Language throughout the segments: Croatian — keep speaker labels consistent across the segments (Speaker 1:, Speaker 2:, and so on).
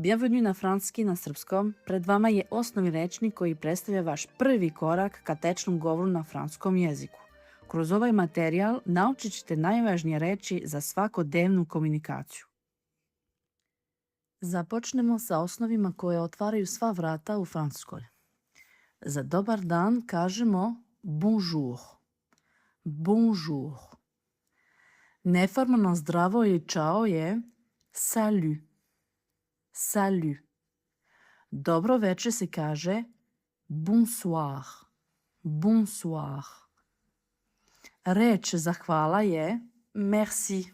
Speaker 1: Bienvenue na francuski na srpskom. Pred vama je osnovni rečnik koji predstavlja vaš prvi korak ka tečnom govoru na francuskom jeziku. Kroz ovaj materijal naučit ćete najvažnije reči za svakodnevnu komunikaciju. Započnemo sa osnovima koje otvaraju sva vrata u francuskoj. Za dobar dan kažemo bonjour. Bonjour. Neformalno zdravo i čao je salut. Salut. Dobro večer se kaže bonsoir. Bonsoir. Reč zahvala je merci.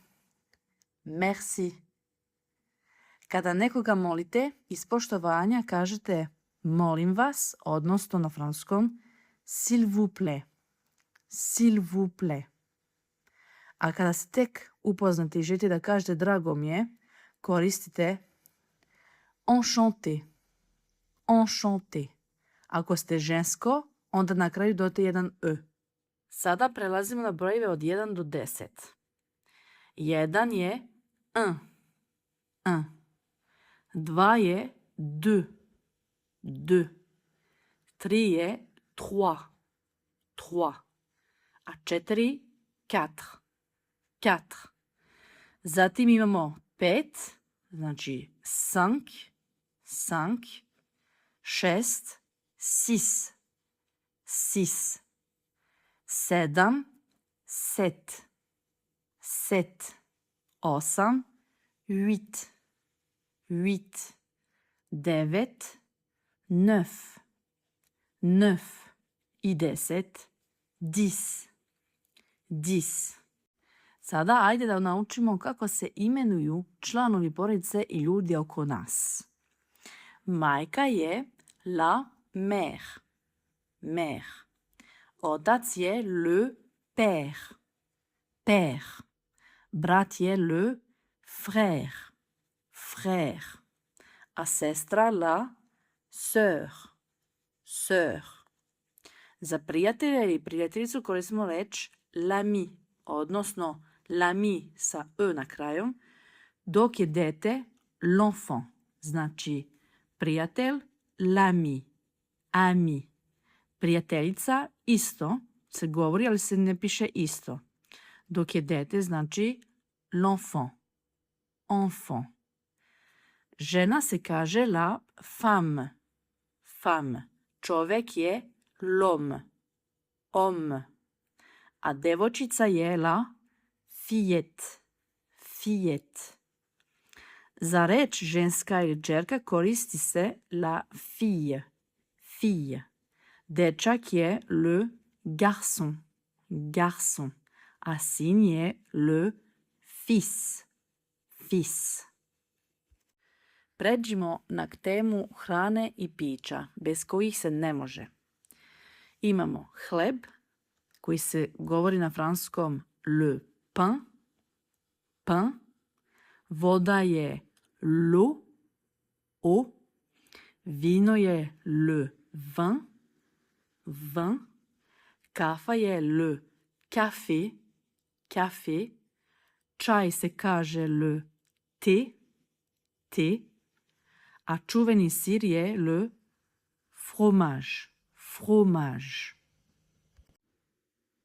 Speaker 1: Merci. Kada nekoga molite, iz poštovanja kažete molim vas, odnosno na francuskom s'il vous plaît. S'il vous plaît. A kada se tek upoznate i želite da kažete drago mi je, koristite enchanté. Enchanté. Ako ste žensko, onda na kraju dodate jedan e. Sada prelazimo na brojeve od 1 do 10. 1 je 1. 1. 2 je 2. 2. 3 je 3. 3. A 4, 4. 4. Zatim imamo 5, znači 5, 5, 6, 6, 6, 7, 7, 7, 8, 8, 8, 9, 9, 9 i 10, 10, 10. Sada ajde da naučimo kako se imenuju članovi porodice i ljudi oko nas. Majka je la mère. Mère. Otac je le père. Père. Brat je le frère. Frère. A sestra la sœur. Sœur. Za prijatelja ili prijateljicu koristimo reč l'ami, odnosno l'ami sa e na kraju, dok je dete l'enfant, znači prijatelj l'ami, ami. Prijateljica isto se govori, ali se ne piše isto. Dok je dete znači l'enfant, enfant. Žena se kaže la femme, femme. Čovek je l'homme, homme. A devojčica je la fillette, fillette. Za reč ženska ili džerka koristi se la fille, fille. Dečak je le garçon, garçon. A sin je le fils, fils. Pređimo na temu hrane i pića, bez kojih se ne može. Imamo hleb, koji se govori na francuskom le pain, pain. Voda je l'eau, eau. Vino je le vin, vin. Kafa je le café, café. Čaj se kaže le thé, thé. A čuveni sir je le fromage, fromage.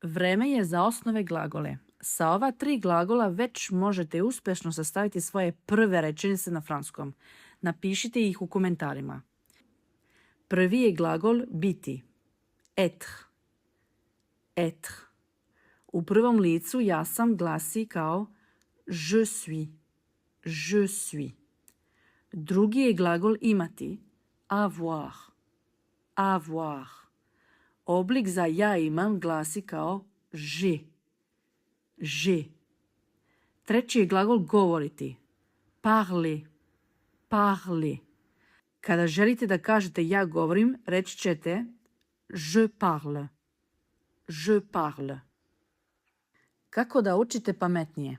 Speaker 1: Vreme je za osnove glagole. Sa ova 3 glagola već možete uspješno sastaviti svoje prve rečenice na francuskom. Napišite ih u komentarima. Prvi je glagol biti. Être. Être. U prvom licu ja sam glasi kao je suis. Je suis. Drugi je glagol imati. Avoir. Avoir. Oblik za ja imam glasi kao j'ai. J'ai. Treći je glagol govoriti. Parler. Parler. Kada želite da kažete ja govorim, reći ćete je parle. Je parle. Kako da učite pametnije?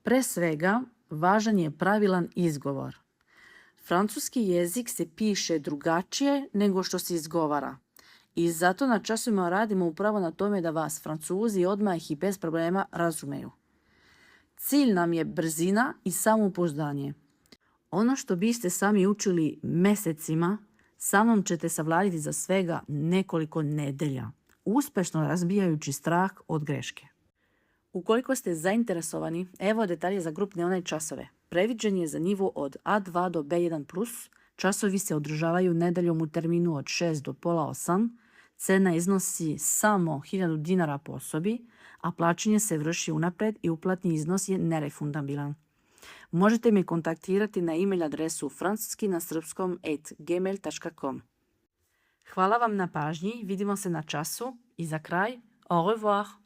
Speaker 1: Pre svega, važan je pravilan izgovor. Francuski jezik se piše drugačije nego što se izgovara. I zato na časovima radimo upravo na tome da vas Francuzi odmah i bez problema razumeju. Cilj nam je brzina i samopouzdanje. Ono što biste sami učili mesecima, samom ćete savladiti za svega nekoliko nedelja, uspešno razbijajući strah od greške. Ukoliko ste zainteresovani, evo detalje za grupne online časove. Previđen je za nivo od A2 do B1+, časovi se održavaju nedeljom u terminu od 6 do pola 8, cena iznosi samo 1000 dinara po osobi, a plaćanje se vrši unapred i uplatni iznos je nerefundabilan. Možete me kontaktirati na e-mail adresu francuski@gmail.com. Hvala vam na pažnji, vidimo se na času i za kraj, au revoir!